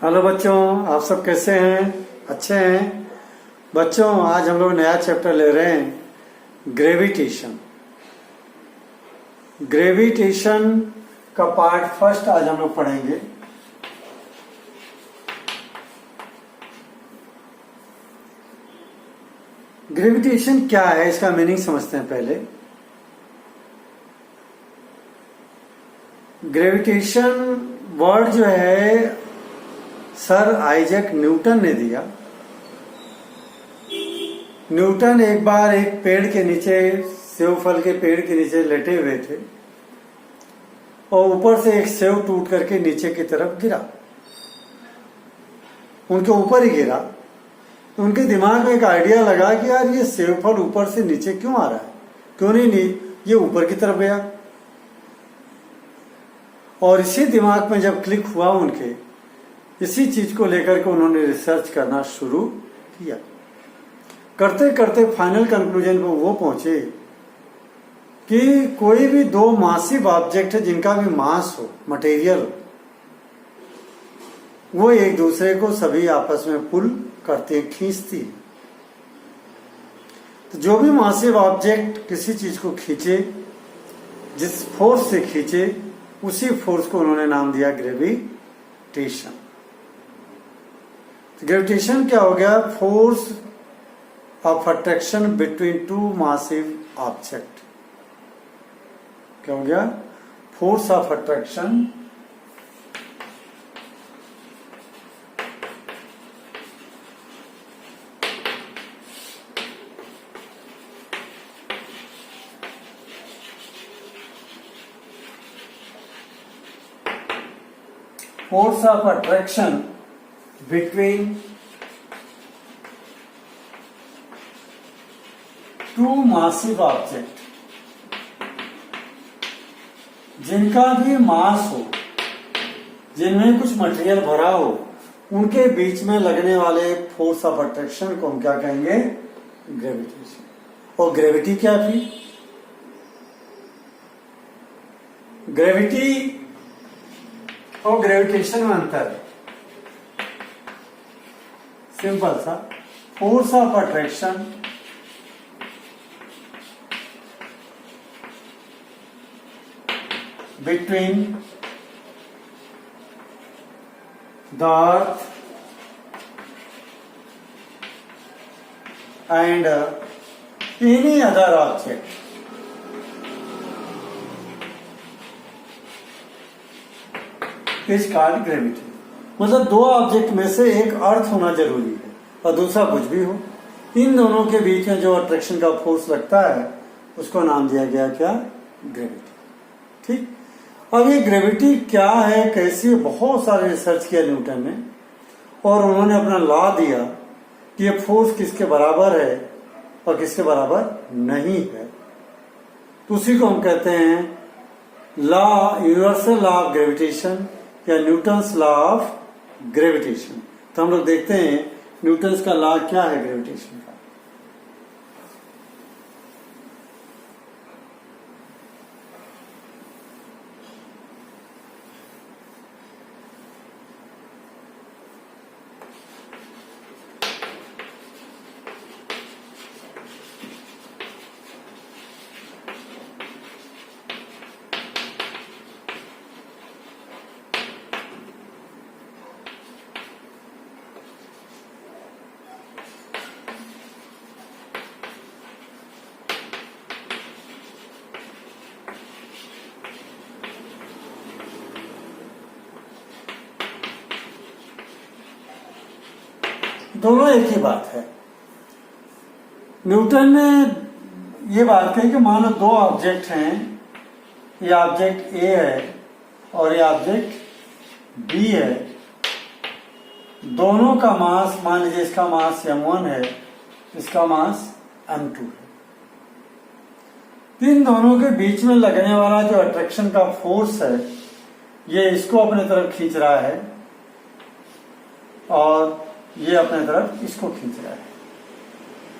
Hello बच्चों, आप सब कैसे हैं? अच्छे हैं बच्चों। आज हम लोग नया चैप्टर ले रहे हैं ग्रेविटेशन। ग्रेविटेशन का पार्ट फर्स्ट आज हम लोग पढ़ेंगे। ग्रेविटेशन क्या है, इसका मीनिंग समझते हैं पहले। ग्रेविटेशन वर्ड जो है सर आइजैक न्यूटन ने दिया। न्यूटन एक बार एक पेड़ के नीचे, सेव फल के पेड़ के नीचे लेटे हुए थे और ऊपर से एक सेव टूट करके नीचे की तरफ गिरा, उनके ऊपर ही गिरा। तो उनके दिमाग में एक आइडिया लगा कि यार ये सेव फल ऊपर से नीचे क्यों आ रहा है, क्यों नहीं ये ऊपर की तरफ गया। और इसी दिमाग में जब क्लिक हुआ उनके, इसी चीज को लेकर के उन्होंने रिसर्च करना शुरू किया। करते करते फाइनल कंक्लूजन पर वो पहुंचे कि कोई भी दो मासिव ऑब्जेक्ट है जिनका भी मास हो, मटेरियल हो, वो एक दूसरे को सभी आपस में पुल करती है, खींचती है। तो जो भी मासिव ऑब्जेक्ट किसी चीज को खींचे, जिस फोर्स से खींचे, उसी फोर्स को उन्होंने नाम दिया ग्रेविटेशन। ग्रेविटेशन क्या हो गया? Force of attraction between two massive object. क्या हो गया? Force of attraction force of attraction between two massive object, जिनका भी मास हो, जिनमें कुछ मटेरियल भरा हो, उनके बीच में लगने वाले फोर्स ऑफ अट्रैक्शन को हम क्या कहेंगे? ग्रेविटेशन। और ग्रेविटी क्या थी? ग्रेविटी और ग्रेविटेशन में अंतर है सिंपल सा। Force of attraction between the earth and any other object is called gravity. मतलब दो ऑब्जेक्ट में से एक अर्थ होना जरूरी है और दूसरा कुछ भी हो, इन दोनों के बीच में जो अट्रैक्शन का फोर्स लगता है उसको नाम दिया गया क्या? ग्रेविटी। ठीक। अब ये ग्रेविटी क्या है, कैसी है, बहुत सारे रिसर्च किया न्यूटन ने और उन्होंने अपना लॉ दिया कि ये फोर्स किसके बराबर है और किसके बराबर नहीं है। तो उसी को हम कहते हैं law, universal law of gravitation या न्यूटन्स लॉ ऑफ ग्रेविटेशन। तो हम लोग देखते हैं न्यूटन्स का लॉ क्या है ग्रेविटेशन का। दोनों एक ही बात है। न्यूटन ने ये बात कही कि मान लो दो ऑब्जेक्ट हैं, ये ऑब्जेक्ट ए है और ये ऑब्जेक्ट बी है। दोनों का मास, मान लीजिए इसका मास m1 है, इसका मास m2 है। इन दोनों के बीच में लगने वाला जो अट्रैक्शन का फोर्स है, ये इसको अपने तरफ खींच रहा है और ये अपने तरफ इसको खींच रहा है।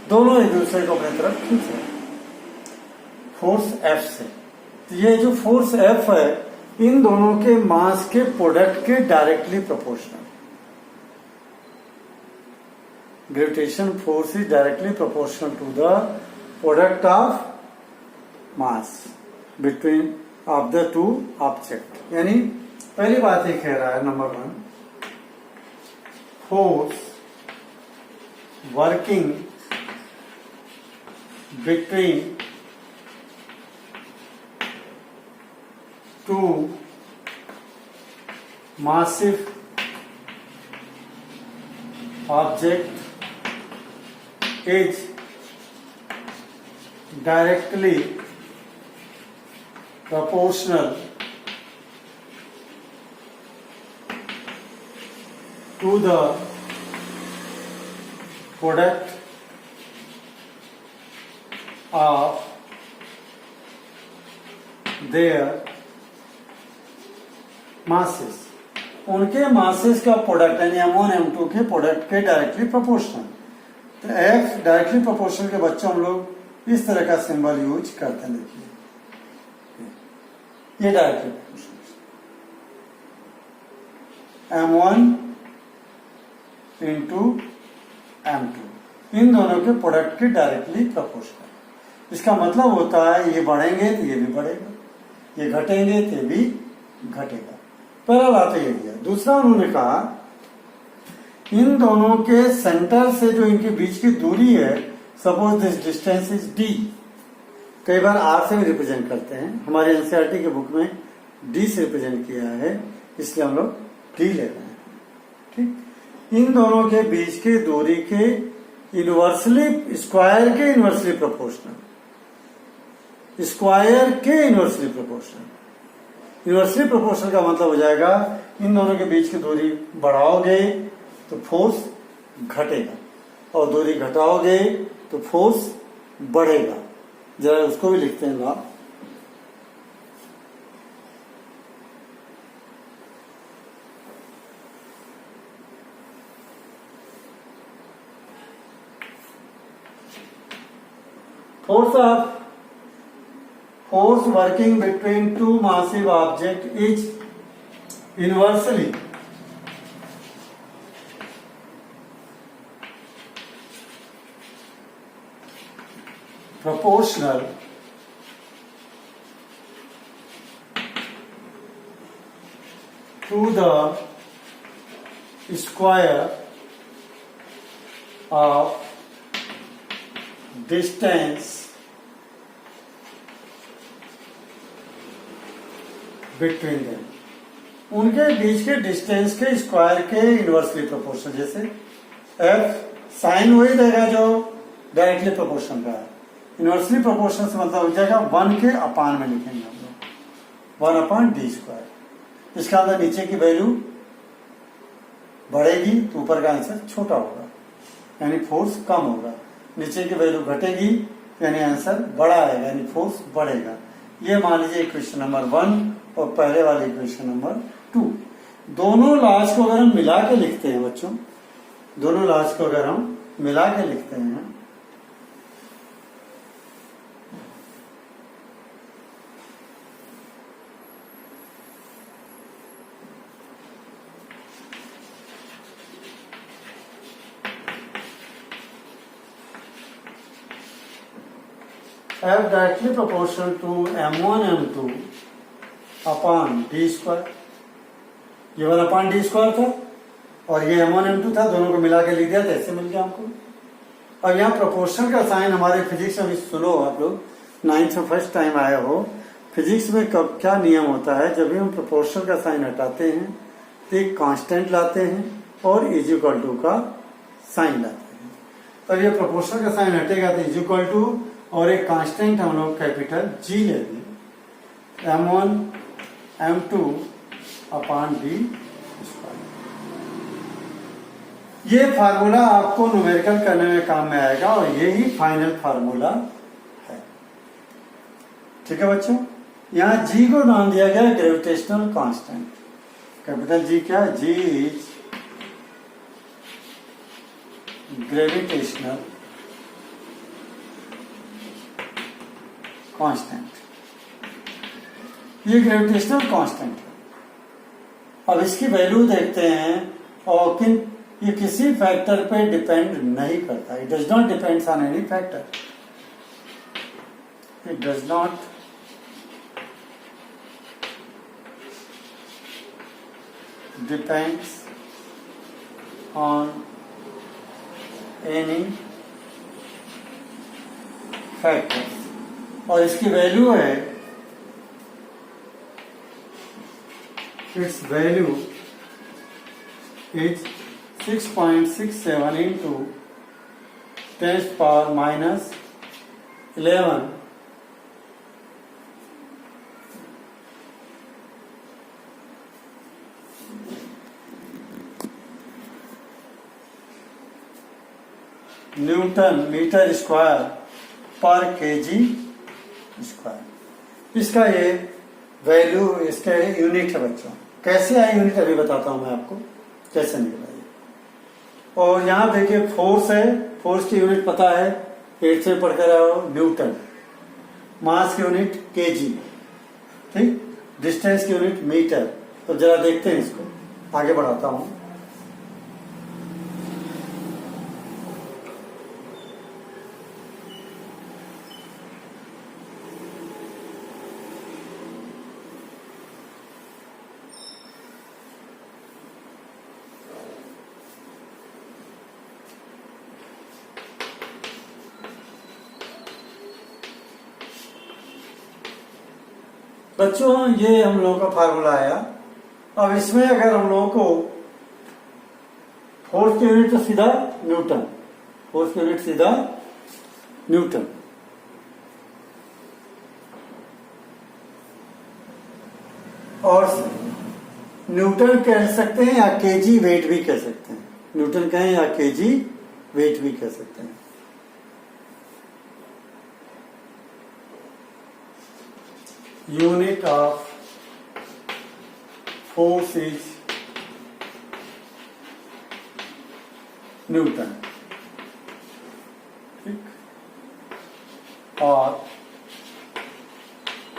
दोनों एक दूसरे को अपने तरफ खींच रहे हैं फोर्स F से। तो ये जो फोर्स F है इन दोनों के मास के प्रोडक्ट के directly proportional. Gravitation force is directly proportional to the product of mass between of the two object. यानी पहली बात ये कह रहा है number 1, force working between two massive object is directly proportional to the product of their masses। उनके masses का product यानी M1 M2 के प्रोडक्ट के डायरेक्टली प्रोपोर्शनल। तो F डायरेक्टली प्रोपोर्शनल के बच्चों हम लोग इस तरह का सिंबल यूज करते हैं। देखिए ये directly proportional M1 into M2 इन दोनों के प्रोडक्ट के डायरेक्टली प्रोपोर्शनल। इसका मतलब होता है ये बढ़ेंगे तो ये भी बढ़ेगा, ये घटेंगे तो ये भी घटेगा। पहला बात तो यही है। दूसरा उन्होंने कहा इन दोनों के सेंटर से जो इनके बीच की दूरी है, suppose this distance is d, कई बार r से भी रिप्रेजेंट करते हैं, हमारे एनसीईआरटी के बुक में d से रिप्रेजेंट किया है, इसलिए हम लोग d ले रहे हैं। ठीक, इन दोनों के बीच की दूरी के इनवर्सली स्क्वायर के इनवर्सली प्रोपोर्शनल, स्क्वायर के इनवर्सली प्रोपोर्शनल। इनवर्सली प्रोपोर्शनल का मतलब हो जाएगा इन दोनों के बीच की दूरी बढ़ाओगे तो फोर्स घटेगा और दूरी घटाओगे तो फोर्स बढ़ेगा। जरा उसको भी लिखते हैं law. Force working between two massive objects is inversely proportional to the square of distance between them. उनके बीच के डिस्टेंस के स्क्वायर के इनवर्सली प्रोपोर्शनल। जैसे F साइन वही देगा जो डायरेक्टली प्रोपोर्शनल का है। इनवर्सली प्रोपोर्शनल से मतलब हो जाएगा 1 के अपान में लिखेंगे हम लोग 1/d²। इसका अंदर नीचे की वैल्यू बढ़ेगी तो ऊपर का आंसर छोटा होगा, यानी फोर्स कम होगा। नीचे की वैल्यू घटेगी यानी आंसर बड़ा आएगा, यानी फोर्स बढ़ेगा। ये मान लीजिए इक्वेशन नंबर 1 और पहले वाले इक्वेशन नंबर 2। दोनों लॉज को अगर हम मिला के लिखते हैं बच्चों, दोनों लॉज को अगर हम मिला के लिखते हैं F directly proportional to M1 M2 upon d²। ये 1/d² था और ये M1 M2 था, दोनों को मिला के लिख दिया तो ऐसे मिल गया हमको। अब यहाँ प्रोपोर्शनल का साइन हमारे फिजिक्स में सुनो आप लोग, 9th में फर्स्ट टाइम आया हो। फिजिक्स में कब क्या नियम होता है, जब भी हम प्रोपोर्शनल का साइन हटाते हैं तो एक कांस्टेंट लाते हैं और इज इक्वल टू का साइन लाते हैं। अब ये प्रोपोर्शनल का साइन हटेगा तो इज इक्वल टू और एक कांस्टेंट हम लोग कैपिटल G लेंगे, M1 M2 अपॉन d²। ये फार्मूला आपको न्यूमेरिकल करने में काम में आएगा और यही फाइनल फार्मूला है। ठीक है बच्चों, यहाँ G को नाम दिया गया ग्रेविटेशनल कांस्टेंट। कैपिटल G क्या है? G is gravitational constant. ये ग्रेविटेशनल कांस्टेंट है। अब इसकी वैल्यू देखते हैं और किन ये किसी फैक्टर पे डिपेंड नहीं करता. It does not depends on any factor. It does not depends on any factor. और इसकी वैल्यू है, its value is 6.67 into 10 power minus 11 newton metre square पर केजी स्क्वायर. इसका ये वैल्यू, इसका यूनिट है बच्चों. कैसे आई यूनिट अभी बताता हूं मैं आपको कैसे निकला ये. और यहां देखिए फोर्स है, फोर्स की यूनिट पता है, 8 से पढ़कर आओ, न्यूटन. मास की यूनिट केजी, ठीक. डिस्टेंस की यूनिट मीटर. तो जरा देखते हैं इसको, आगे बढ़ाता हूं. बच्चों ये हम लोगों का फार्मूला आया. अब इसमें अगर हम लोगों को फोर्स की यूनिट तो सीधा न्यूटन, फोर्स की यूनिट सीधा न्यूटन. और न्यूटन कह सकते हैं या केजी वेट भी कह सकते हैं. न्यूटन कहें या केजी वेट भी कह सकते हैं. Unit of force is Newton. ठीक. और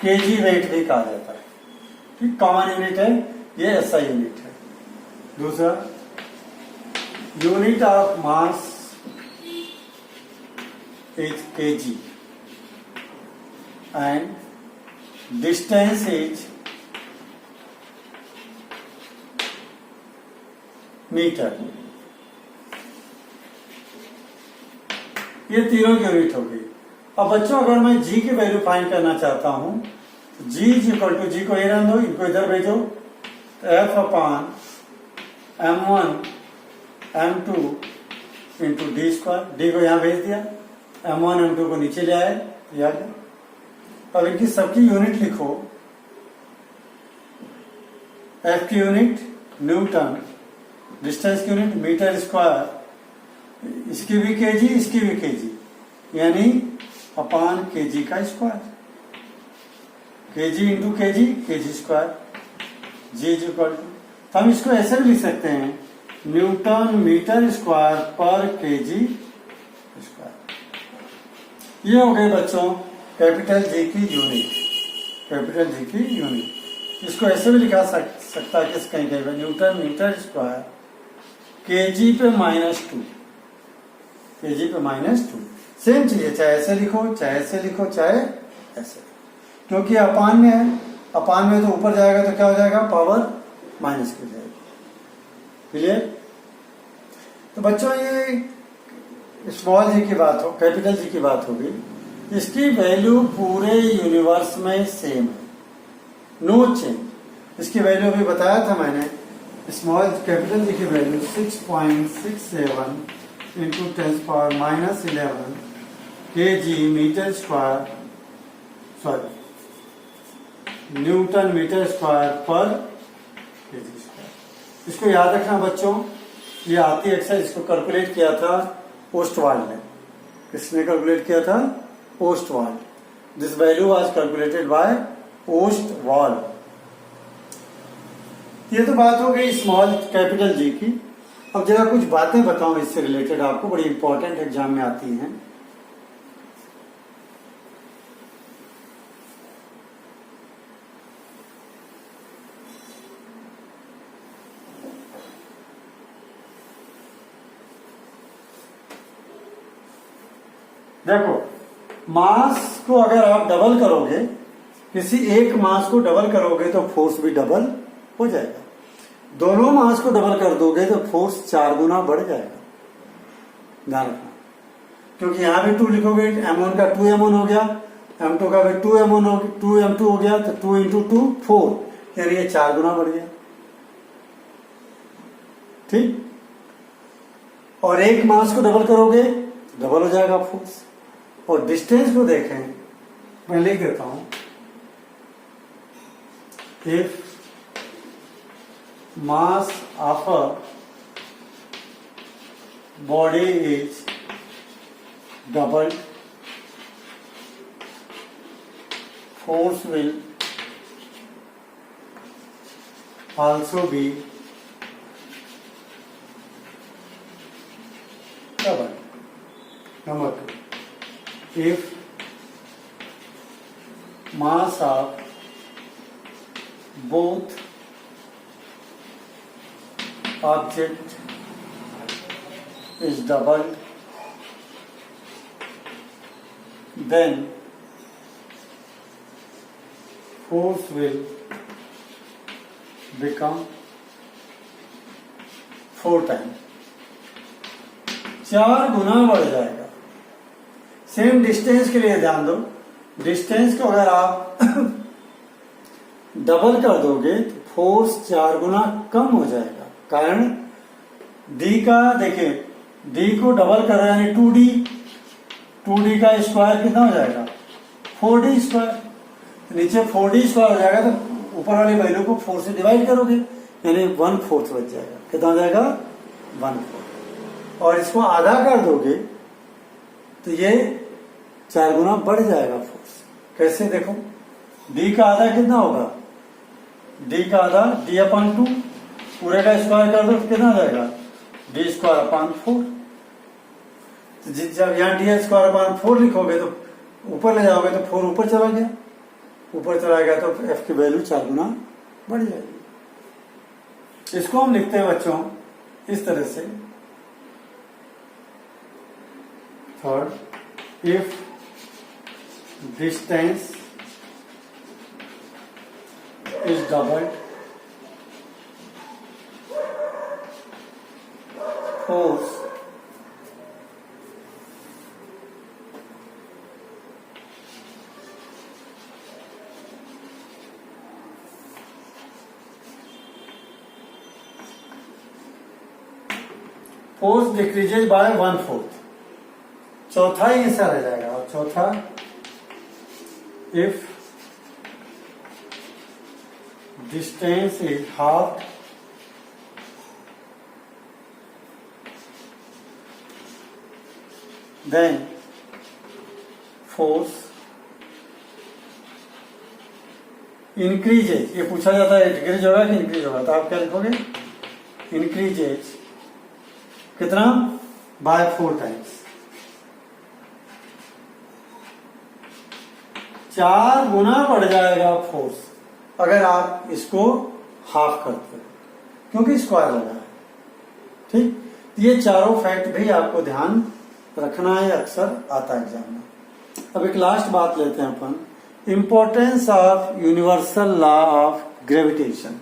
केजी वेट भी कहा जाता है. ठीक. कॉमन यूनिट है ये, ऐसा यूनिट है. दूसरा unit of mass is KG and distance is metre. ये तीनों की यूनिट होगी. अब बच्चों अगर मैं g की वैल्यू फाइंड करना चाहता हूं तो g इज इक्वल टू, जी को ये रन दो, इनको इधर भेजो, तो f अपान m1 m2 into D square. D को यहां भेज दिया, m1 m2 को नीचे ले आए, याद है. अब इनकी सबकी यूनिट लिखो. एफ की यूनिट न्यूटन, डिस्टेंस की यूनिट मीटर स्क्वायर, इसकी भी केजी, इसकी भी केजी, यानी अपान केजी का square. KG into KG, KG square, G is equal to. तो हम इसको ऐसे भी लिख सकते हैं, न्यूटन मीटर स्क्वायर पर केजी स्क्वायर. ये हो गए बच्चों कैपिटल जी की यूनिट. कैपिटल जी की यूनिट. इसको ऐसे भी लिखा सकता है कि कहीं कहीं न्यूटन मीटर स्क्वायर केजी पे -2, केजी पे -2. सेम चीज है, चाहे ऐसे लिखो, चाहे ऐसे लिखो, चाहे ऐसे, क्योंकि अपान में है. अपान में तो ऊपर जाएगा तो क्या हो जाएगा, पावर माइनस की जाएगी. क्लियर. तो बच्चों ये स्मॉल जी की बात हो, कैपिटल जी की बात होगी. इसकी वैल्यू पूरे यूनिवर्स में सेम है, नो चेंज. इसकी वैल्यू भी बताया था मैंने. स्मॉल कैपिटल जी की value 6.67 into 10 power -11 KG metre square, sorry newton metre square पर केजी स्क्वायर. इसको याद रखना बच्चों. ये आती एक्सरसाइज, इसको कैलकुलेट किया था ओस्टवाल्ड ने. किसने कैलकुलेट किया था, Ostwald. This value was calculated by Ostwald. ये तो बात हो गई स्मॉल कैपिटल जी की. अब जरा कुछ बातें बताऊं इससे रिलेटेड आपको, बड़ी इंपॉर्टेंट एग्जाम में आती हैं. देखो, मास को अगर आप डबल करोगे, किसी एक मास को डबल करोगे तो फोर्स भी डबल हो जाएगा। दोनों मास को डबल कर दोगे तो फोर्स 4 गुना बढ़ जाएगा। ध्यान रखना, क्योंकि यहां भी 2 लिखोगे, m1 का 2m1 हो गया, m2 का भी 2m2 हो गया, तो 2 इंटू 2 4, यानी ये 4 गुना बढ़ गया। ठीक, और एक मास को डबल करोगे डबल हो जाएगा फोर्स। और डिस्टेंस को देखें, मैं लिख देता हूं, if mass of a body is doubled, force will also be double. Number 2, if mass of both object is doubled, then force will become 4 times, 4 गुना बढ़ जाएगा। सेम डिस्टेंस के लिए ध्यान दो, डिस्टेंस को अगर आप डबल कर दोगे तो फोर्स 4 गुना कम हो जाएगा। कारण डी का देखिए, डी को डबल कर रहे हैं यानी 2d का स्क्वायर कितना हो जाएगा 4d स्क्वायर, नीचे 4d स्क्वायर हो जाएगा, तो ऊपर वाली वैल्यू को 4 से डिवाइड करोगे यानी 1/4 बच जाएगा। कितना हो जाएगा 1/4, और इसको आधा कर दोगे तो ये 4 गुना बढ़ जाएगा फोर्स। कैसे देखो, d का आधा कितना होगा, d का आधा d/2, पूरे का स्क्वायर कर दो तो कितना हो जाएगा d²/4। तो जब यहाँ d²/4 लिखोगे तो ऊपर ले जाओगे तो 4 ऊपर चला गया, ऊपर चला गया तो f की वैल्यू 4 गुना बढ़ जाएगी। इसको हम लिखते हैं बच्चों इस तरह से, third, if distance is doubled, force force decreases by 1/4। चौथा ही ऐसा रह जाएगा। और चौथा, if distance is half, then force increases. ये पूछा जाता है डिक्रीज होगा कि इंक्रीज होगा, तो आप क्या लिखोगे, इंक्रीजेज कितना बाय 4 टाइम्स, 4 गुना बढ़ जाएगा फोर्स अगर आप इसको हाफ करते हो, क्योंकि स्क्वायर लगा है। ठीक, ये चारों फैक्ट भी आपको ध्यान रखना है, अक्सर आता है एग्जाम में। अब एक लास्ट बात लेते हैं अपन, importance of universal law of gravitation.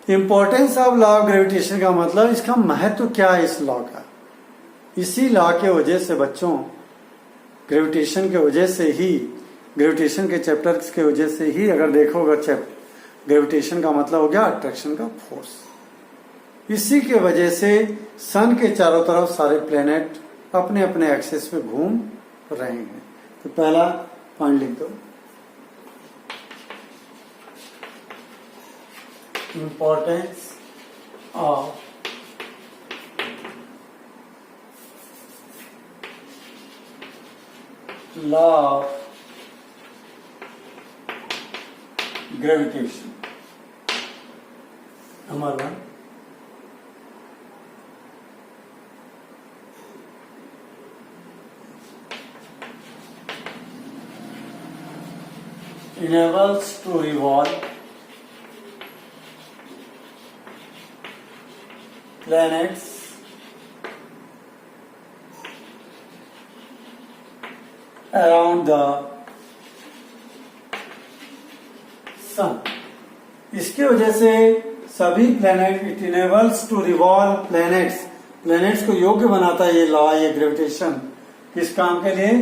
Importance of law of gravitation का मतलब इसका महत्व क्या है इस लॉ का। इसी लॉ के वजह से बच्चों, ग्रेविटेशन के वजह से ही, ग्रेविटेशन के चैप्टर्स के वजह से ही अगर देखोगे चैप्टर, ग्रेविटेशन का मतलब हो गया अट्रैक्शन का फोर्स। इसी के वजह से सन के चारों तरफ सारे प्लेनेट अपने अपने एक्सिस पे घूम रहे हैं। तो पहला पॉइंट लिख दो, importance of law of gravitation. Number 1, enables to revolve planets around the sun. इसके वजह से सभी planet, it enables to revolve planets को योग्य बनाता है ये लॉ, ये ग्रेविटेशन किस काम के लिए?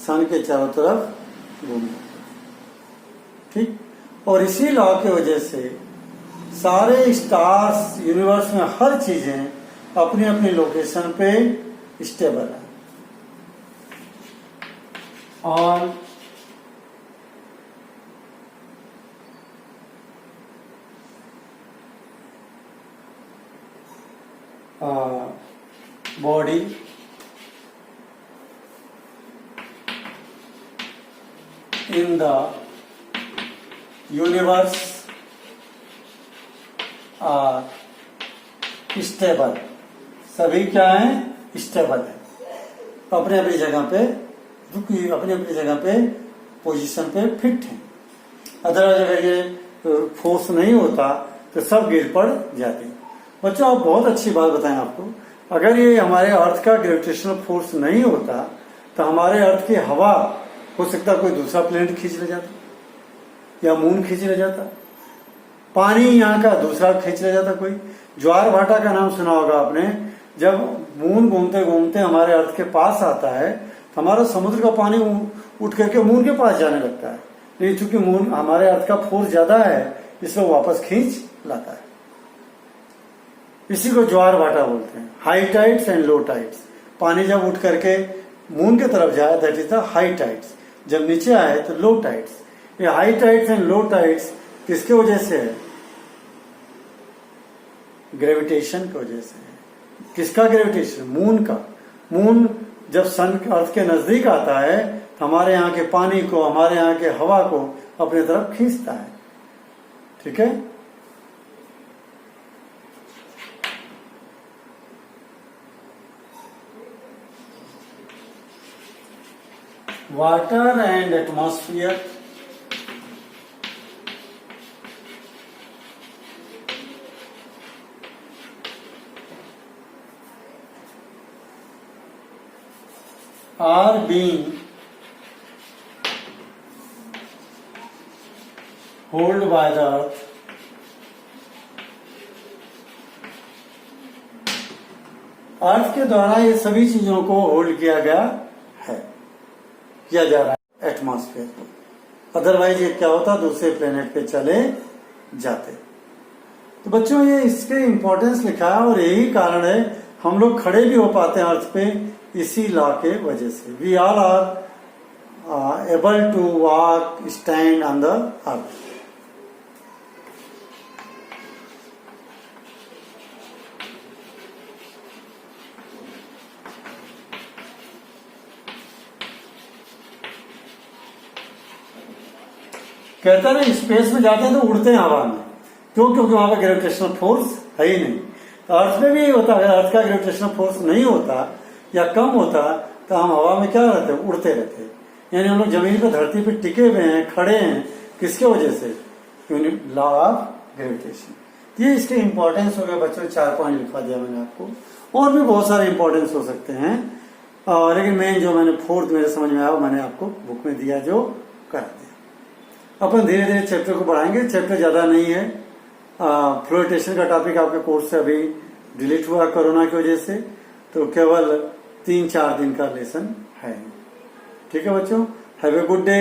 सन के चारों तरफ घूमने। ठीक, और इसी लॉ की वजह से सारे स्टार्स, यूनिवर्स में हर चीजें अपनी अपनी लोकेशन पे स्टेबल है। और body in the universe are stable. सभी क्या है? स्टेबल है, अपने अपनी जगह पे रुकी, अपनी अपनी जगह पे पोजीशन पे फिट है। अदरवाइज अगर ये फोर्स नहीं होता तो सब गिर पड़ जाते। बच्चों आप बहुत अच्छी बात बताएं आपको, अगर ये हमारे अर्थ का ग्रेविटेशनल फोर्स नहीं होता तो हमारे अर्थ की हवा हो सकता कोई दूसरा प्लेनेट खींच ले जाता या मून खींच ले जाता, पानी यहाँ का दूसरा खींच ले जाता। कोई ज्वार भाटा का नाम सुना होगा आपने, जब मून घूमते घूमते हमारे अर्थ के पास आता है तो हमारा समुद्र का पानी उठ करके मून के पास जाने लगता है, लेकिन चूंकि मून हमारे अर्थ का फोर्स ज्यादा है इसलिए वापस खींच लाता है। इसी को ज्वार भाटा बोलते हैं। High tides and low tides, पानी जब उठ करके मून की तरफ जाए that is the high tides, जब नीचे आए तो लो टाइड्स। ये high tides and low tides किसके वजह से है? ग्रेविटेशन की वजह से है। किसका ग्रेविटेशन? मून का। मून जब सन अर्थ के नजदीक आता है तो हमारे यहाँ के पानी को, हमारे यहाँ के हवा को अपनी तरफ खींचता है। ठीक है, water and atmosphere are being held by the earth अर्थ के द्वारा ये सभी चीजों को होल्ड किया गया है, किया जा रहा है एटमॉस्फेयर को। अदरवाइज ये क्या होता, दूसरे प्लेनेट पे चले जाते। तो बच्चों ये इसके इम्पोर्टेंस लिखा है और यही कारण है हम लोग खड़े भी हो पाते हैं अर्थ पे, इसी लॉ के वजह से। We all are able to walk, stand on the earth. कहता है ना स्पेस में जाते हैं तो उड़ते हैं हवा में, क्यों? क्योंकि वहां पर ग्रेविटेशनल फोर्स है ही नहीं। तो अर्थ में भी यही होता है, अर्थ का ग्रेविटेशनल फोर्स नहीं होता या कम होता तो हम हवा में क्या रहते हैं? उड़ते रहते। यानी हम लोग जमीन पर, धरती पे टिके हुए हैं, खड़े हैं, किसके वजह से? Law of gravitation. ये इसके इंपॉर्टेंस हो गए बच्चों, 4 पॉइंट लिखवा दिया मैंने आपको। और भी बहुत सारे इंपॉर्टेंस हो सकते हैं, लेकिन मेन जो मैंने 4th मेरे समझ में आया मैंने आपको बुक में दिया, जो कर दिया। अपन धीरे धीरे चैप्टर को बढ़ाएंगे, चैप्टर ज्यादा नहीं है। फ्लोटेशन का टॉपिक आपके कोर्स से अभी डिलीट हुआ कोरोना की वजह से, तो केवल 3-4 दिन का लेसन है। ठीक है बच्चों, हैव ए गुड डे।